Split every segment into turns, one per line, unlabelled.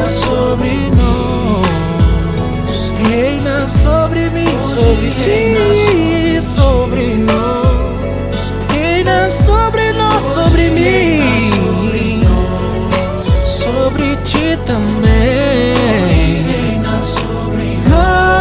sobre nós, reina sobre mim, sobre ti, sobre nós, reina sobre nós, sobre mim, sobre ti também, reina sobre nós.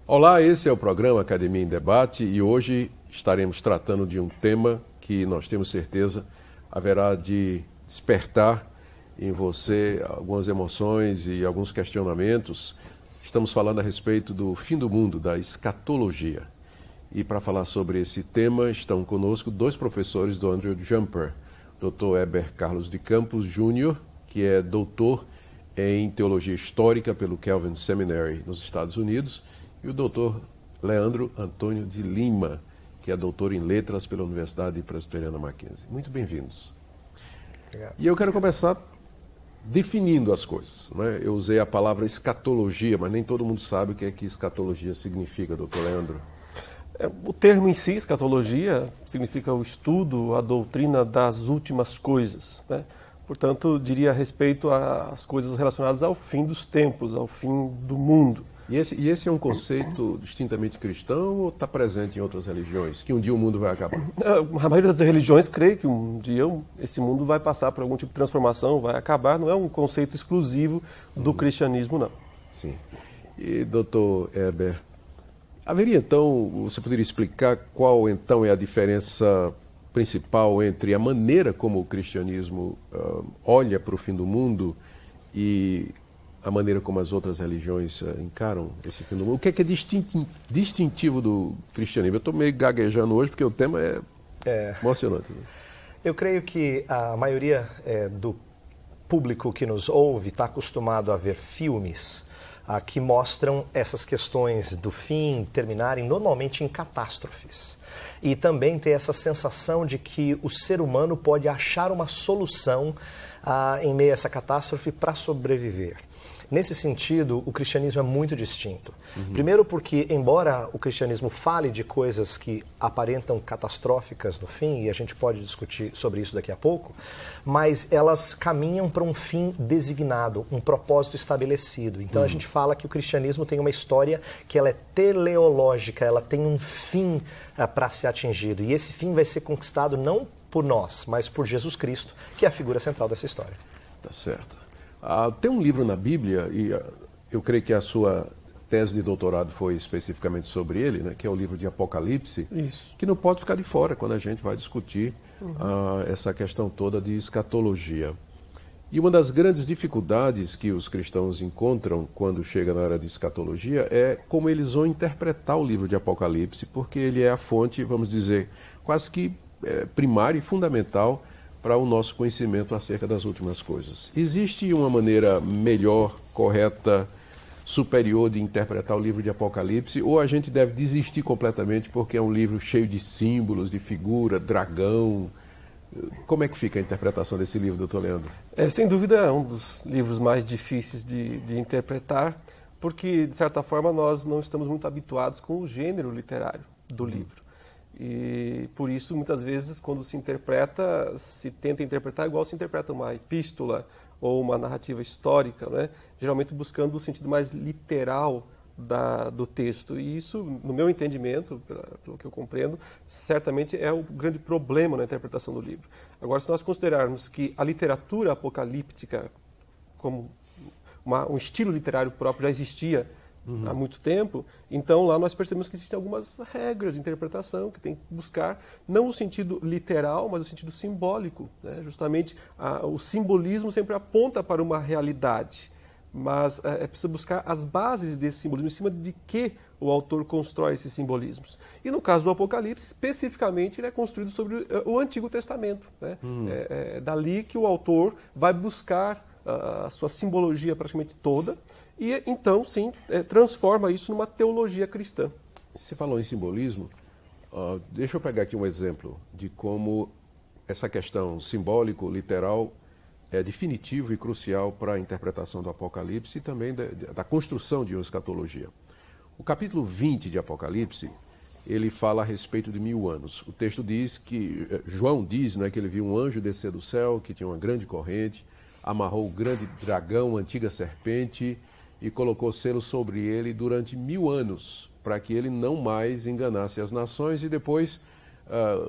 Olá, esse é o programa Academia em Debate e hoje estaremos tratando de um tema que nós temos certeza haverá de despertar em você algumas emoções e alguns questionamentos. Estamos falando a respeito do fim do mundo, da escatologia. E para falar sobre esse tema estão conosco dois professores do Andrew Jumper, Dr. Heber Carlos de Campos Jr., que é doutor em Teologia Histórica pelo Calvin Seminary nos Estados Unidos, e o doutor Leandro Antônio de Lima, que é doutor em Letras pela Universidade Presbiteriana Mackenzie. Muito bem-vindos.
Obrigado.
E eu quero começar definindo as coisas, né? Eu usei a palavra escatologia, mas nem todo mundo sabe o que é que escatologia significa, doutor Leandro.
O termo em si, escatologia, significa o estudo, a doutrina das últimas coisas, né? Portanto, diria a respeito às coisas relacionadas ao fim dos tempos, ao fim do mundo.
E esse é um conceito distintamente cristão ou está presente em outras religiões? Que um dia o mundo vai acabar?
A maioria das religiões crê que um dia esse mundo vai passar por algum tipo de transformação, vai acabar. Não é um conceito exclusivo do cristianismo, não.
Sim. E, doutor Heber, haveria então, você poderia explicar qual então é a diferença principal entre a maneira como o cristianismo olha para o fim do mundo e a maneira como as outras religiões encaram esse fim do mundo? O que é distintivo do cristianismo? Eu estou meio gaguejando hoje porque o tema é emocionante. Né?
Eu creio que a maioria do público que nos ouve está acostumado a ver filmes que mostram essas questões do fim terminarem normalmente em catástrofes. E também ter essa sensação de que o ser humano pode achar uma solução em meio a essa catástrofe para sobreviver. Nesse sentido, o cristianismo é muito distinto. Primeiro porque, embora o cristianismo fale de coisas que aparentam catastróficas no fim, e a gente pode discutir sobre isso daqui a pouco, mas elas caminham para um fim designado, um propósito estabelecido. Então a gente fala que o cristianismo tem uma história que ela é teleológica, ela tem um fim para ser atingido. E esse fim vai ser conquistado não por nós, mas por Jesus Cristo, que é a figura central dessa história.
Tá certo. Tem um livro na Bíblia, e eu creio que a sua tese de doutorado foi especificamente sobre ele, né, que é o livro de Apocalipse,
Isso.
que não pode ficar de fora quando a gente vai discutir essa questão toda de escatologia. E uma das grandes dificuldades que os cristãos encontram quando chega na hora de escatologia é como eles vão interpretar o livro de Apocalipse, porque ele é a fonte, vamos dizer, quase que primária e fundamental para o nosso conhecimento acerca das últimas coisas. Existe uma maneira melhor, correta, superior de interpretar o livro de Apocalipse, ou a gente deve desistir completamente porque é um livro cheio de símbolos, de figura, dragão? Como é que fica a interpretação desse livro, doutor Leandro?
Sem dúvida é um dos livros mais difíceis de interpretar, porque, de certa forma, nós não estamos muito habituados com o gênero literário do livro. E por isso, muitas vezes, quando se interpreta, se tenta interpretar igual se interpreta uma epístola ou uma narrativa histórica, né? Geralmente buscando o sentido mais literal do texto. E isso, no meu entendimento, pelo que eu compreendo, certamente é o grande problema na interpretação do livro. Agora, se nós considerarmos que a literatura apocalíptica, como um estilo literário próprio, já existia há muito tempo, então lá nós percebemos que existem algumas regras de interpretação que tem que buscar, não o sentido literal, mas o sentido simbólico, né? Justamente o simbolismo sempre aponta para uma realidade, mas é preciso buscar as bases desse simbolismo, em cima de que o autor constrói esses simbolismos. E no caso do Apocalipse, especificamente, ele é construído sobre o Antigo Testamento, né? É dali que o autor vai buscar a sua simbologia praticamente toda, e então, sim, transforma isso numa teologia cristã.
Você falou em simbolismo. Deixa eu pegar aqui um exemplo de como essa questão simbólico, literal, é definitivo e crucial para a interpretação do Apocalipse e também da construção de uma escatologia. O capítulo 20 de Apocalipse, ele fala a respeito de 1000 anos. O texto diz que, João diz, né, que ele viu um anjo descer do céu, que tinha uma grande corrente, amarrou o grande dragão, a antiga serpente, e colocou selo sobre ele durante 1000 anos, para que ele não mais enganasse as nações, e depois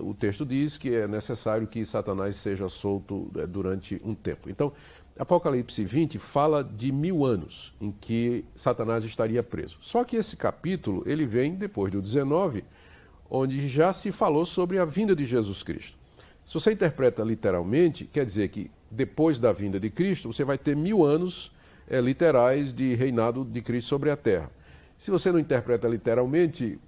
o texto diz que é necessário que Satanás seja solto durante um tempo. Então, Apocalipse 20 fala de 1000 anos em que Satanás estaria preso. Só que esse capítulo, ele vem depois do 19, onde já se falou sobre a vinda de Jesus Cristo. Se você interpreta literalmente, quer dizer que depois da vinda de Cristo, você vai ter 1000 anos literais de reinado de Cristo sobre a terra. Se você não interpreta literalmente,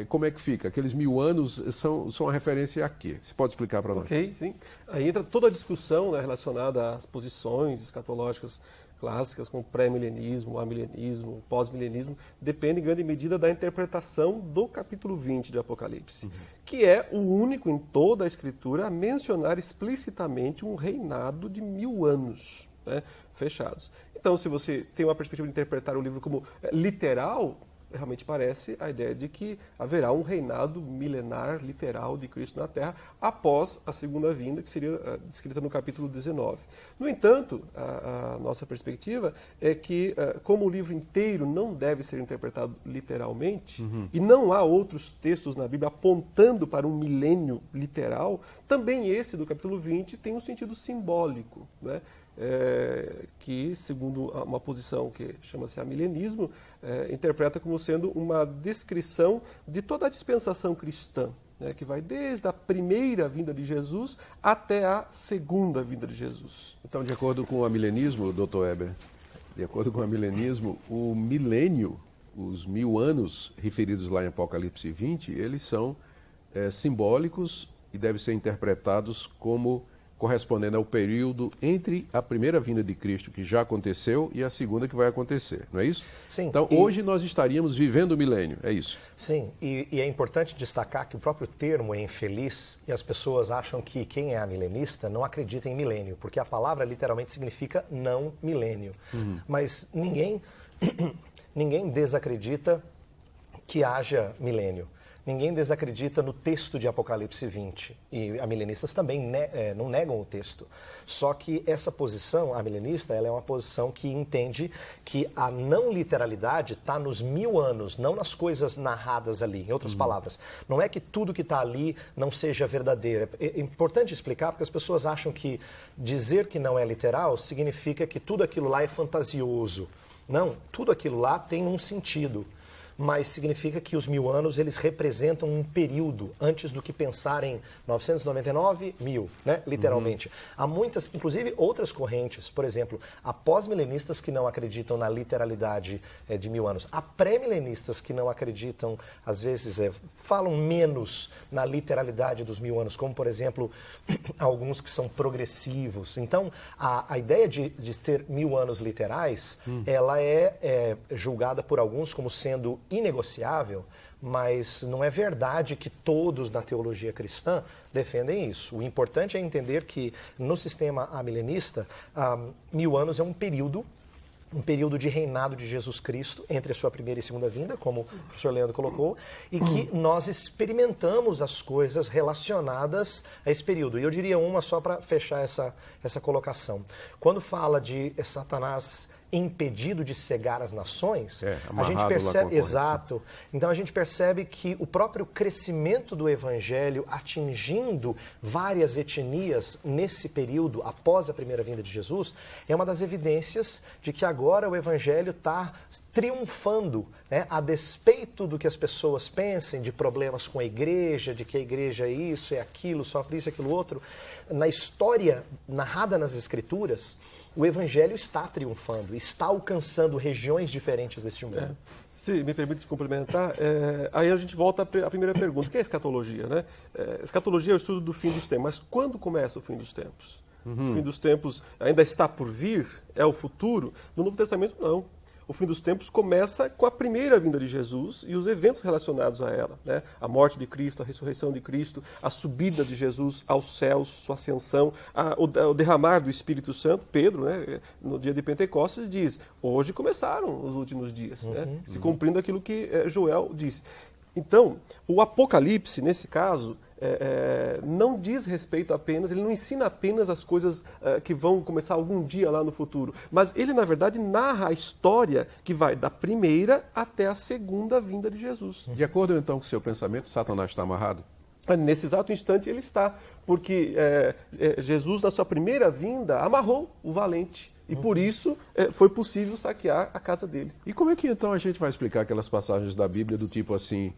como é que fica? Aqueles 1000 anos são uma referência a quê? Você pode explicar para nós?
Ok, sim. Aí entra toda a discussão, né, relacionada às posições escatológicas clássicas, como pré-milenismo, amilenismo, pós-milenismo, depende em grande medida da interpretação do capítulo 20 de Apocalipse, que é o único em toda a Escritura a mencionar explicitamente um reinado de 1000 anos, né, fechados. Então, se você tem uma perspectiva de interpretar o livro como literal, realmente parece a ideia de que haverá um reinado milenar, literal, de Cristo na Terra após a segunda vinda, que seria descrita no capítulo 19. No entanto, a nossa perspectiva é que, como o livro inteiro não deve ser interpretado literalmente, e não há outros textos na Bíblia apontando para um milênio literal, também esse do capítulo 20 tem um sentido simbólico, né? Que, segundo uma posição que chama-se amilenismo, interpreta como sendo uma descrição de toda a dispensação cristã, né, que vai desde a primeira vinda de Jesus até a segunda vinda de Jesus.
Então, de acordo com o amilenismo, Dr. Weber, de acordo com o amilenismo, o milênio, os 1000 anos referidos lá em Apocalipse 20, eles são simbólicos e devem ser interpretados como correspondendo ao período entre a primeira vinda de Cristo, que já aconteceu, e a segunda que vai acontecer, não é isso?
Sim.
Então, hoje nós estaríamos vivendo o milênio, é isso?
Sim, e é importante destacar que o próprio termo é infeliz, e as pessoas acham que quem é amilenista não acredita em milênio, porque a palavra literalmente significa não milênio. Mas ninguém desacredita que haja milênio. Ninguém desacredita no texto de Apocalipse 20, e amilenistas também não negam o texto. Só que essa posição, amilenista, ela é uma posição que entende que a não literalidade está nos 1000 anos, não nas coisas narradas ali. Em outras palavras, não é que tudo que está ali não seja verdadeiro. É importante explicar, porque as pessoas acham que dizer que não é literal significa que tudo aquilo lá é fantasioso. Não, tudo aquilo lá tem um sentido. Mas significa que os 1000 anos, eles representam um período antes do que pensar em 999, 1000, né? Literalmente. Há muitas, inclusive outras correntes, por exemplo, há pós-milenistas que não acreditam na literalidade de 1000 anos. Há pré-milenistas que não acreditam, às vezes, falam menos na literalidade dos 1000 anos, como, por exemplo, alguns que são progressivos. Então, a ideia de ter 1000 anos literais, ela é julgada por alguns como sendo inegociável, mas não é verdade que todos na teologia cristã defendem isso. O importante é entender que no sistema amilenista, 1000 anos é um período de reinado de Jesus Cristo entre a sua primeira e segunda vinda, como o professor Leandro colocou, e que nós experimentamos as coisas relacionadas a esse período. E eu diria uma só para fechar essa colocação. Quando fala de Satanás impedido de cegar as nações, a gente percebe, exato. Então a gente percebe que o próprio crescimento do evangelho atingindo várias etnias nesse período após a primeira vinda de Jesus é uma das evidências de que agora o evangelho está triunfando, né, a despeito do que as pessoas pensem, de problemas com a igreja, de que a igreja é isso, é aquilo, sofre isso, aquilo outro. Na história narrada nas Escrituras, o evangelho está triunfando, está alcançando regiões diferentes deste mundo.
Se me permite complementar, aí a gente volta à primeira pergunta, que é a escatologia, né? Escatologia é o estudo do fim dos tempos, mas quando começa o fim dos tempos? O fim dos tempos ainda está por vir? É o futuro? No Novo Testamento, não. O fim dos tempos começa com a primeira vinda de Jesus e os eventos relacionados a ela, né? A morte de Cristo, a ressurreição de Cristo, a subida de Jesus aos céus, sua ascensão, o derramar do Espírito Santo. Pedro, né, no dia de Pentecostes, diz: hoje começaram os últimos dias, né? Se cumprindo aquilo que Joel disse. Então, o Apocalipse, nesse caso, não diz respeito apenas, ele não ensina apenas as coisas que vão começar algum dia lá no futuro, mas ele, na verdade, narra a história que vai da primeira até a segunda vinda de Jesus.
De acordo, então, com o seu pensamento, Satanás está amarrado?
Nesse exato instante ele está, porque Jesus, na sua primeira vinda, amarrou o valente. E por isso foi possível saquear a casa dele.
E como é que então a gente vai explicar aquelas passagens da Bíblia do tipo assim,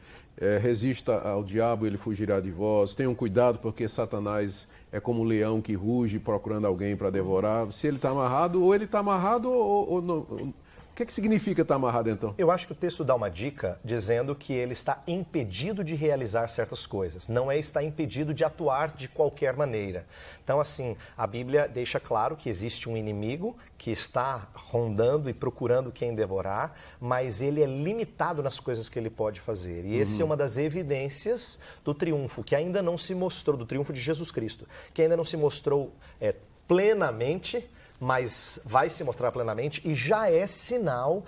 resista ao diabo, ele fugirá de vós, tenham cuidado porque Satanás é como um leão que ruge procurando alguém para devorar. Se ele está amarrado, ou ele está amarrado ou não. O que é que significa estar amarrado, então?
Eu acho que o texto dá uma dica dizendo que ele está impedido de realizar certas coisas. Não é estar impedido de atuar de qualquer maneira. Então, assim, a Bíblia deixa claro que existe um inimigo que está rondando e procurando quem devorar, mas ele é limitado nas coisas que ele pode fazer. E essa é uma das evidências do triunfo, que ainda não se mostrou, do triunfo de Jesus Cristo, que ainda não se mostrou plenamente, mas vai se mostrar plenamente e já é sinal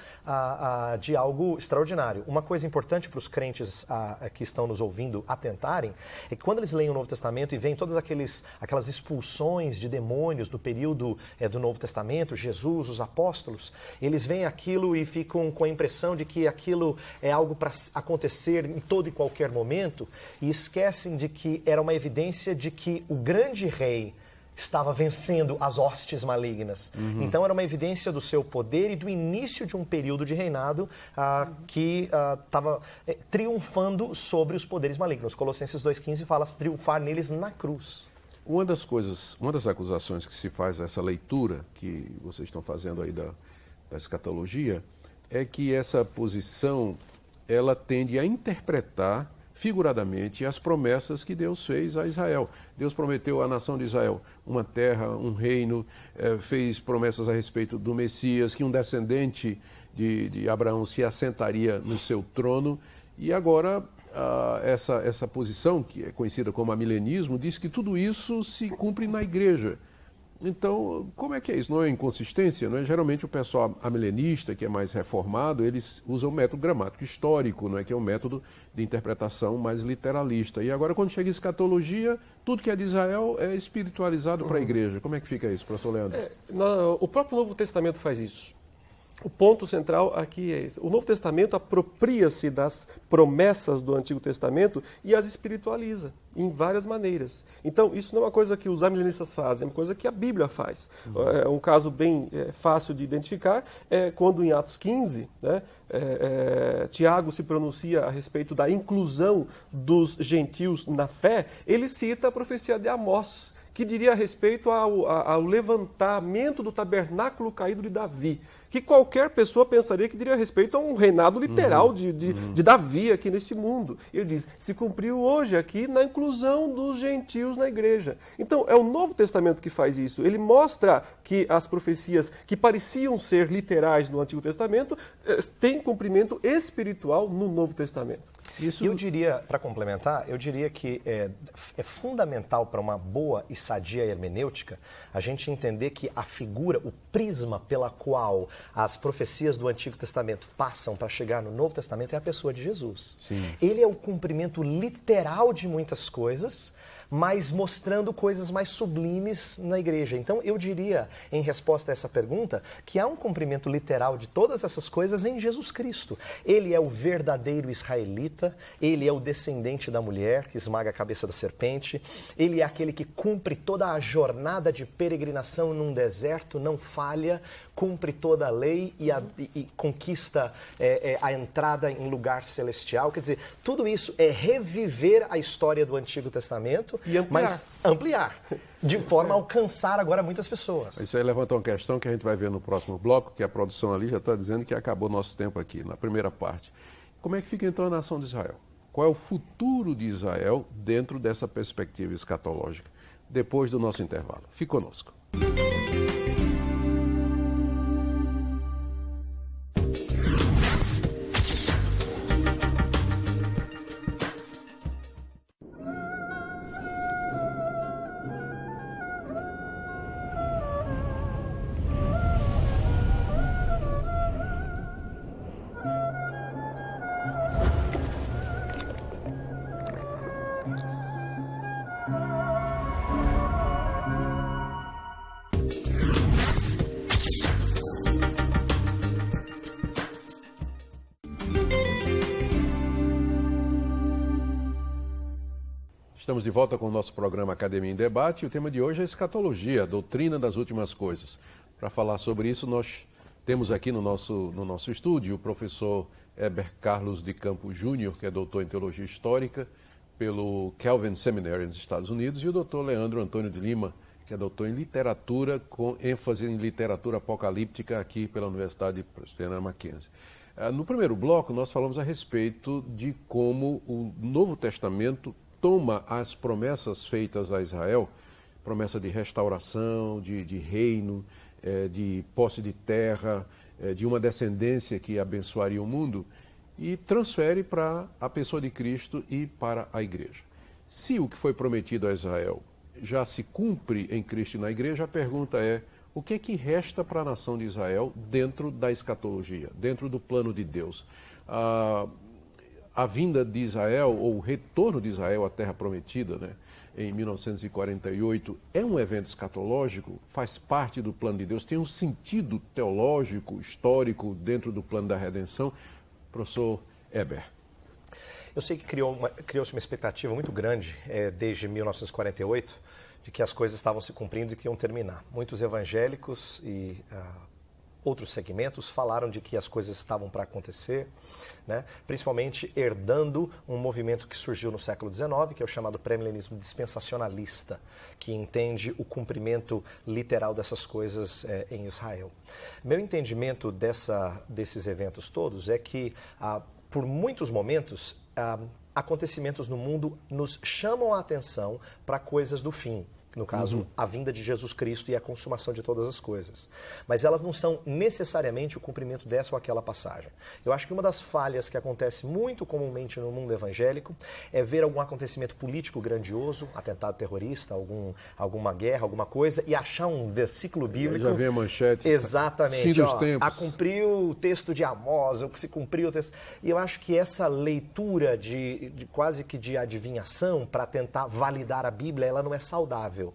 de algo extraordinário. Uma coisa importante para os crentes que estão nos ouvindo atentarem é que quando eles leem o Novo Testamento e veem todas aquelas expulsões de demônios do período do Novo Testamento, Jesus, os apóstolos, eles veem aquilo e ficam com a impressão de que aquilo é algo para acontecer em todo e qualquer momento e esquecem de que era uma evidência de que o grande rei estava vencendo as hostes malignas. Então era uma evidência do seu poder e do início de um período de reinado que estava triunfando sobre os poderes malignos. Colossenses 2,15 fala triunfar neles na cruz.
Uma das acusações que se faz a essa leitura que vocês estão fazendo aí da escatologia é que essa posição ela tende a interpretar figuradamente as promessas que Deus fez a Israel. Deus prometeu à nação de Israel uma terra, um reino, fez promessas a respeito do Messias, que um descendente de Abraão se assentaria no seu trono, e agora essa posição, que é conhecida como amilenismo, diz que tudo isso se cumpre na igreja. Então, como é que é isso? Não é inconsistência? Não é? Geralmente o pessoal amilenista, que é mais reformado, eles usam o método gramático histórico, não é? Que é um método de interpretação mais literalista. E agora, quando chega a escatologia, tudo que é de Israel é espiritualizado para a igreja. Como é que fica isso, professor Leandro?
O próprio Novo Testamento faz isso. O ponto central aqui é esse. O Novo Testamento apropria-se das promessas do Antigo Testamento e as espiritualiza em várias maneiras. Então, isso não é uma coisa que os amilenistas fazem, é uma coisa que a Bíblia faz. Um caso bem fácil de identificar é quando em Atos 15, né, Tiago se pronuncia a respeito da inclusão dos gentios na fé, ele cita a profecia de Amós, que diria a respeito ao levantamento do tabernáculo caído de Davi, que qualquer pessoa pensaria que diria respeito a um reinado literal de Davi aqui neste mundo. Ele diz, se cumpriu hoje aqui na inclusão dos gentios na igreja. Então, é o Novo Testamento que faz isso. Ele mostra que as profecias que pareciam ser literais no Antigo Testamento têm cumprimento espiritual no Novo Testamento.
Isso... Eu diria, para complementar, eu diria que é fundamental para uma boa e sadia hermenêutica a gente entender que a figura, o prisma pela qual as profecias do Antigo Testamento passam para chegar no Novo Testamento é a pessoa de Jesus.
Sim.
Ele é o cumprimento literal de muitas coisas, mas mostrando coisas mais sublimes na igreja. Então, eu diria, em resposta a essa pergunta, que há um cumprimento literal de todas essas coisas em Jesus Cristo. Ele é o verdadeiro israelita, ele é o descendente da mulher que esmaga a cabeça da serpente, ele é aquele que cumpre toda a jornada de peregrinação num deserto, não falha, cumpre toda a lei e conquista a entrada em lugar celestial. Quer dizer, tudo isso é reviver a história do Antigo Testamento, mas ampliar, de forma a alcançar agora muitas pessoas.
Isso aí levanta uma questão que a gente vai ver no próximo bloco, que a produção ali já está dizendo que acabou nosso tempo aqui, na primeira parte. Como é que fica então a nação de Israel? Qual é o futuro de Israel dentro dessa perspectiva escatológica? Depois do nosso intervalo. Fique conosco. Estamos de volta com o nosso programa Academia em Debate e o tema de hoje é escatologia, a doutrina das últimas coisas. Para falar sobre isso, nós temos aqui no nosso estúdio o professor Heber Carlos de Campos Júnior, que é doutor em Teologia Histórica pelo Calvin Seminary nos Estados Unidos, e o doutor Leandro Antônio de Lima, que é doutor em Literatura, com ênfase em Literatura Apocalíptica aqui pela Universidade Presbiteriana Mackenzie. No primeiro bloco, nós falamos a respeito de como o Novo Testamento toma as promessas feitas a Israel, promessa de restauração, de reino, de posse de terra, de uma descendência que abençoaria o mundo, e transfere para a pessoa de Cristo e para a igreja. Se o que foi prometido a Israel já se cumpre em Cristo e na igreja, a pergunta é: o que é que resta para a nação de Israel dentro da escatologia, dentro do plano de Deus? A vinda de Israel, ou o retorno de Israel à Terra Prometida, né, em 1948, é um evento escatológico, faz parte do plano de Deus, tem um sentido teológico, histórico, dentro do plano da redenção. Professor Heber.
Eu sei que criou-se uma expectativa muito grande desde 1948 de que as coisas estavam se cumprindo e que iam terminar. Muitos evangélicos e outros segmentos falaram de que as coisas estavam para acontecer, né? Principalmente herdando um movimento que surgiu no século XIX, que é o chamado pré-milenismo dispensacionalista, que entende o cumprimento literal dessas coisas em Israel. Meu entendimento desses eventos todos é que, por muitos momentos, acontecimentos no mundo nos chamam a atenção para coisas do fim. No caso, a vinda de Jesus Cristo e a consumação de todas as coisas. Mas elas não são necessariamente o cumprimento dessa ou aquela passagem. Eu acho que uma das falhas que acontece muito comumente no mundo evangélico é ver algum acontecimento político grandioso, atentado terrorista, alguma guerra, alguma coisa, e achar um versículo bíblico...
Já vem a manchete.
Exatamente.
Fim dos tempos.
Cumpriu o texto de Amós, ou se cumpriu o texto... E eu acho que essa leitura quase que de adivinhação para tentar validar a Bíblia, ela não é saudável.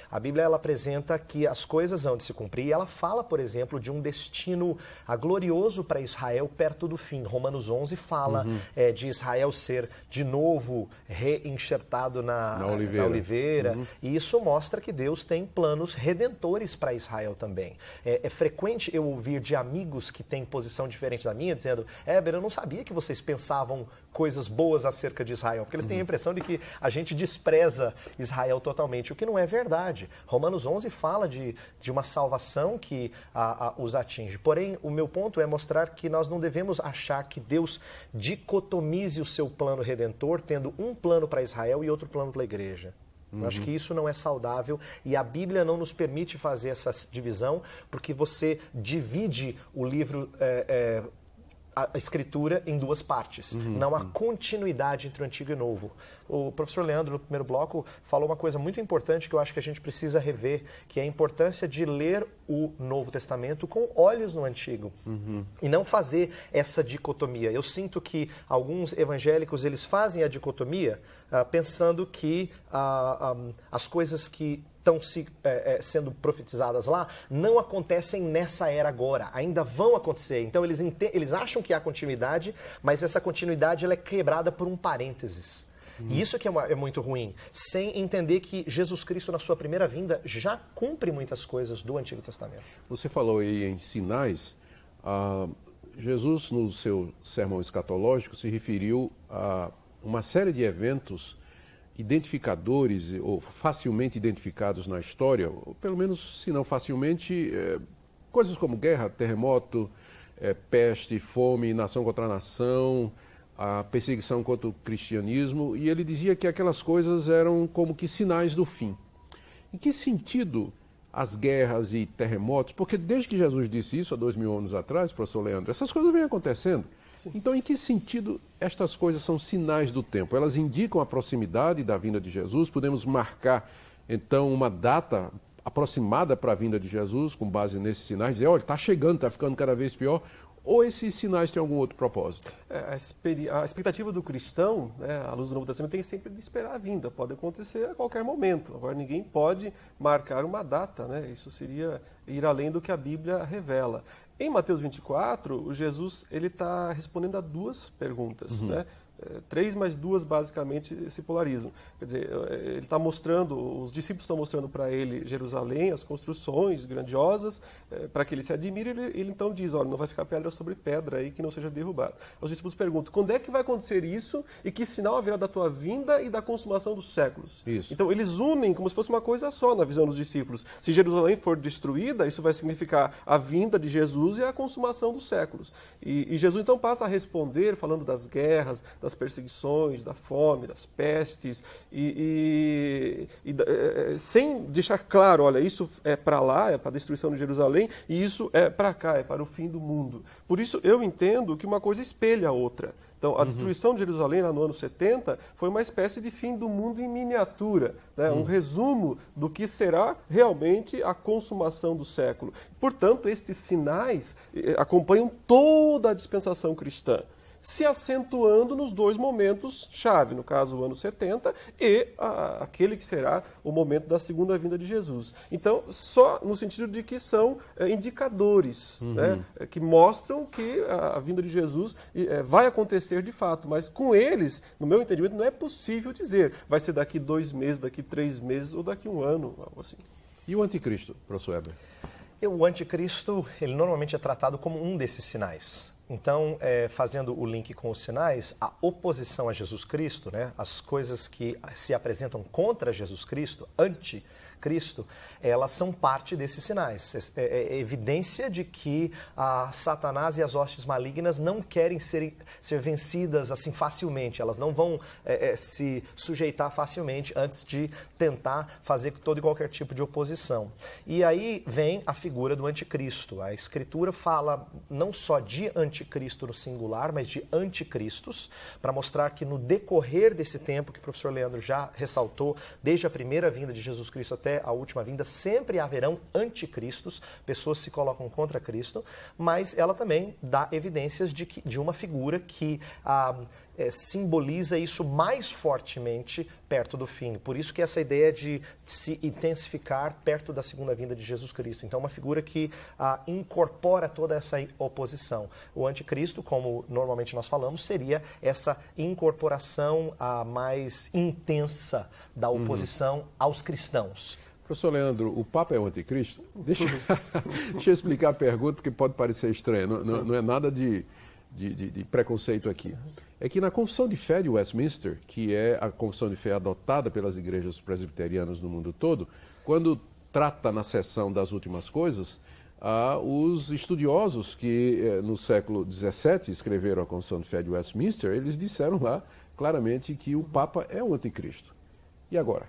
A Bíblia ela apresenta que as coisas hão de se cumprir e ela fala, por exemplo, de um destino glorioso para Israel perto do fim. Romanos 11 fala de Israel ser de novo reenxertado na oliveira. E isso mostra que Deus tem planos redentores para Israel também. É frequente eu ouvir de amigos que têm posição diferente da minha, dizendo: Heber, eu não sabia que vocês pensavam coisas boas acerca de Israel, porque eles têm a impressão de que a gente despreza Israel totalmente, o que não é verdade. Romanos 11 fala de uma salvação que os atinge. Porém, o meu ponto é mostrar que nós não devemos achar que Deus dicotomize o seu plano redentor, tendo um plano para Israel e outro plano para a igreja. Eu acho que isso não é saudável e a Bíblia não nos permite fazer essa divisão, porque você divide o livro... a escritura em duas partes. Não há continuidade entre o Antigo e o Novo. O professor Leandro, no primeiro bloco, falou uma coisa muito importante que eu acho que a gente precisa rever, que é a importância de ler o Novo Testamento com olhos no Antigo. E não fazer essa dicotomia. Eu sinto que alguns evangélicos eles fazem a dicotomia pensando que as coisas que estão sendo profetizadas lá não acontecem nessa era agora, ainda vão acontecer. Então eles acham que há continuidade, mas essa continuidade ela é quebrada por um parênteses. E isso que é muito ruim, sem entender que Jesus Cristo, na sua primeira vinda, já cumpre muitas coisas do Antigo Testamento.
Você falou aí em sinais. Jesus, no seu sermão escatológico, se referiu a uma série de eventos identificadores, ou facilmente identificados na história, ou pelo menos, se não facilmente, coisas como guerra, terremoto, peste, fome, nação contra nação, a perseguição contra o cristianismo, e ele dizia que aquelas coisas eram como que sinais do fim. Em que sentido as guerras e terremotos? Porque desde que Jesus disse isso, há 2000 anos atrás, professor Leandro, essas coisas vêm acontecendo. Sim. Então, em que sentido estas coisas são sinais do tempo? Elas indicam a proximidade da vinda de Jesus? Podemos marcar, então, uma data aproximada para a vinda de Jesus, com base nesses sinais, dizer, olha, está chegando, está ficando cada vez pior, ou esses sinais têm algum outro propósito?
A expectativa do cristão, né, à luz do Novo Testamento, tem sempre de esperar a vinda. Pode acontecer a qualquer momento. Agora, ninguém pode marcar uma data, né? Isso seria ir além do que a Bíblia revela. Em Mateus 24, o Jesus está respondendo a duas perguntas. Né? 3 mais 2 basicamente se polarizam. Quer dizer, ele está mostrando, os discípulos estão mostrando para ele Jerusalém, as construções grandiosas, para que ele se admire, ele então diz, olha, não vai ficar pedra sobre pedra aí que não seja derrubado. Os discípulos perguntam, quando é que vai acontecer isso e que sinal haverá da tua vinda e da consumação dos séculos?
Isso.
Então eles unem como se fosse uma coisa só na visão dos discípulos. Se Jerusalém for destruída, isso vai significar a vinda de Jesus e a consumação dos séculos. E Jesus então passa a responder falando das guerras, das perseguições, da fome, das pestes, sem deixar claro, olha, isso é para lá, é para a destruição de Jerusalém, e isso é para cá, é para o fim do mundo. Por isso eu entendo que uma coisa espelha a outra. Então, a destruição de Jerusalém lá no ano 70 foi uma espécie de fim do mundo em miniatura, né? Um resumo do que será realmente a consumação do século. Portanto, estes sinais acompanham toda a dispensação cristã, se acentuando nos 2 momentos-chave, no caso o ano 70 e aquele que será o momento da segunda vinda de Jesus. Então, só no sentido de que são indicadores, né, que mostram que a vinda de Jesus vai acontecer de fato, mas com eles, no meu entendimento, não é possível dizer vai ser daqui 2 meses, daqui 3 meses ou daqui 1 ano, algo assim.
E o anticristo, professor Heber?
O anticristo, ele normalmente é tratado como um desses sinais. Então, fazendo o link com os sinais, a oposição a Jesus Cristo, né, as coisas que se apresentam contra Jesus Cristo, anticristo, elas são parte desses sinais. É evidência de que Satanás e as hostes malignas não querem ser vencidas assim facilmente. Elas não vão se sujeitar facilmente antes de tentar fazer todo e qualquer tipo de oposição. E aí vem a figura do anticristo. A Escritura fala não só de anticristo no singular, mas de anticristos, para mostrar que no decorrer desse tempo que o professor Leandro já ressaltou, desde a primeira vinda de Jesus Cristo até a última vinda, sempre haverão anticristos, pessoas se colocam contra Cristo, mas ela também dá evidências de uma figura que simboliza isso mais fortemente perto do fim. Por isso que essa ideia de se intensificar perto da segunda vinda de Jesus Cristo. Então, uma figura que incorpora toda essa oposição. O anticristo, como normalmente nós falamos, seria essa incorporação mais intensa da oposição aos cristãos.
Professor Leandro, o Papa é o anticristo? Deixa eu explicar a pergunta, porque pode parecer estranho. Não é nada de preconceito aqui. É que na Confissão de Fé de Westminster, que é a confissão de fé adotada pelas igrejas presbiterianas no mundo todo, quando trata na seção das últimas coisas, os estudiosos que no século XVII escreveram a Confissão de Fé de Westminster, eles disseram lá claramente que o Papa é o anticristo. E agora?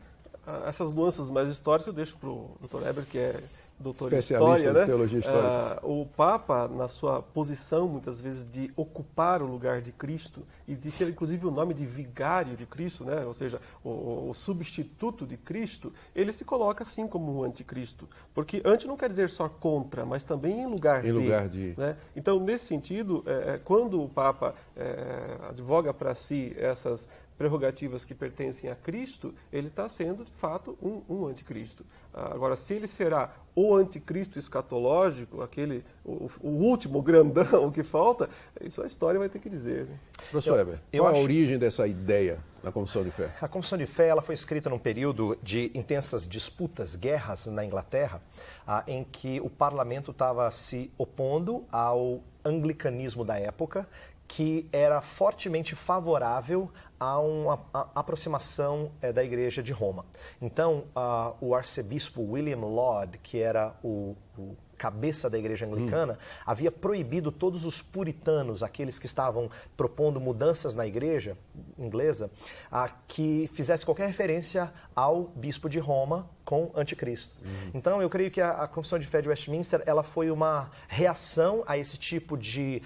Essas nuances mais históricas eu deixo para o Dr. Heber, que é doutor em
especialista
história,
em teologia histórica.
O Papa, na sua posição, muitas vezes, de ocupar o lugar de Cristo e de ter, inclusive, o nome de vigário de Cristo, né? Ou seja, o substituto de Cristo, ele se coloca assim como o anticristo. Porque anti não quer dizer só contra, mas também em lugar de. Né? Então, nesse sentido, quando o Papa advoga para si essas prerrogativas que pertencem a Cristo, ele está sendo, de fato, um anticristo. Agora, se ele será o anticristo escatológico, o último grandão que falta, isso a história vai ter que dizer. Né?
Professor Heber, qual a origem dessa ideia na Confissão de Fé?
A Confissão de Fé ela foi escrita num período de intensas disputas, guerras na Inglaterra, em que o parlamento estava se opondo ao anglicanismo da época, que era fortemente favorável a uma aproximação da Igreja de Roma. Então, o arcebispo William Laud, que era o cabeça da Igreja Anglicana, havia proibido todos os puritanos, aqueles que estavam propondo mudanças na Igreja inglesa, que fizesse qualquer referência ao bispo de Roma com anticristo. Então, eu creio que a Confissão de Fé de Westminster ela foi uma reação a esse tipo de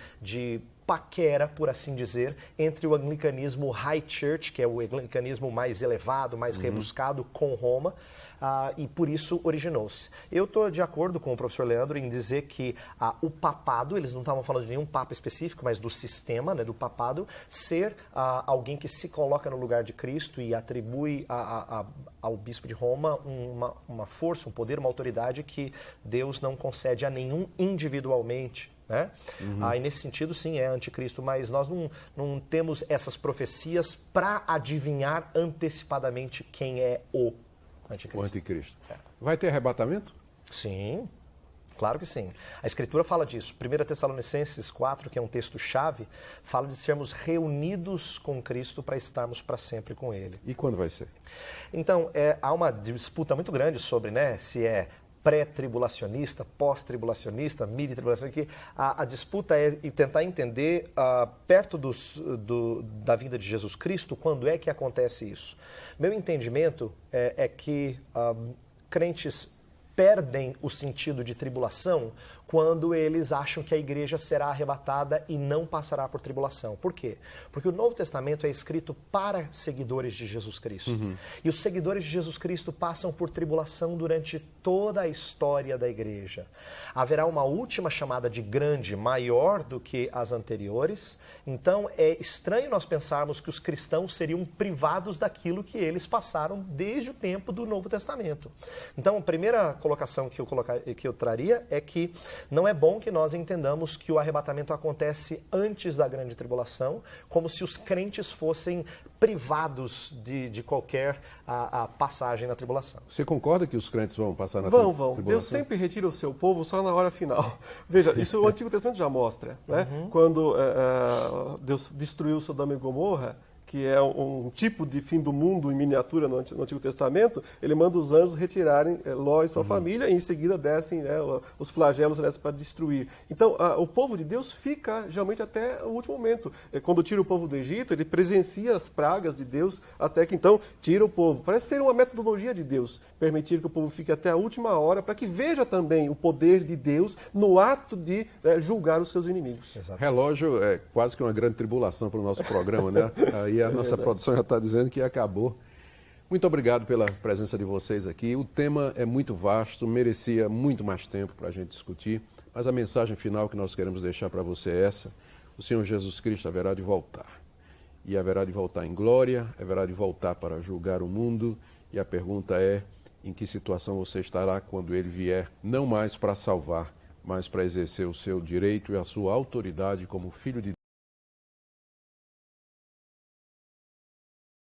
paquera, por assim dizer, entre o anglicanismo High Church, que é o anglicanismo mais elevado, mais rebuscado, com Roma, e por isso originou-se. Eu estou de acordo com o professor Leandro em dizer que o papado, eles não estavam falando de nenhum papa específico, mas do sistema, né, do papado, ser alguém que se coloca no lugar de Cristo e atribui ao bispo de Roma uma força, um poder, uma autoridade que Deus não concede a nenhum individualmente. né? E nesse sentido, sim, é anticristo, mas nós não temos essas profecias para adivinhar antecipadamente quem é o anticristo.
O anticristo. Vai ter arrebatamento?
Sim, claro que sim. A Escritura fala disso. 1 Tessalonicenses 4, que é um texto-chave, fala de sermos reunidos com Cristo para estarmos para sempre com Ele.
E quando vai ser?
Então, há uma disputa muito grande sobre, né, se é pré-tribulacionista, pós-tribulacionista, midi-tribulacionista, que a disputa é tentar entender, perto da vinda de Jesus Cristo, quando é que acontece isso. Meu entendimento é que crentes perdem o sentido de tribulação quando eles acham que a igreja será arrebatada e não passará por tribulação. Por quê? Porque o Novo Testamento é escrito para seguidores de Jesus Cristo. E os seguidores de Jesus Cristo passam por tribulação durante toda a história da igreja. Haverá uma última chamada de grande, maior do que as anteriores. Então é estranho nós pensarmos que os cristãos seriam privados daquilo que eles passaram desde o tempo do Novo Testamento. Então a primeira colocação que eu traria é que não é bom que nós entendamos que o arrebatamento acontece antes da grande tribulação, como se os crentes fossem privados de qualquer passagem na tribulação.
Você concorda que os crentes vão passar na tribulação?
Vão. Deus sempre retira o seu povo só na hora final. Veja, isso o Antigo Testamento já mostra, né? Quando Deus destruiu Sodoma e Gomorra, que é um tipo de fim do mundo em miniatura no Antigo Testamento, ele manda os anjos retirarem Ló e sua família e em seguida descem, né, os flagelos para destruir. Então, o povo de Deus fica geralmente até o último momento. Quando tira o povo do Egito, ele presencia as pragas de Deus até que então tira o povo. Parece ser uma metodologia de Deus, permitir que o povo fique até a última hora para que veja também o poder de Deus no ato de julgar os seus inimigos.
Exato.
Relógio é quase que uma grande tribulação para o nosso programa, né? Aí a nossa produção já está dizendo que acabou. Muito obrigado pela presença de vocês aqui. O tema é muito vasto, merecia muito mais tempo para a gente discutir, mas a mensagem final que nós queremos deixar para você é essa: o Senhor Jesus Cristo haverá de voltar. E haverá de voltar em glória, haverá de voltar para julgar o mundo. E a pergunta é: em que situação você estará quando ele vier, não mais para salvar, mas para exercer o seu direito e a sua autoridade como filho de Deus?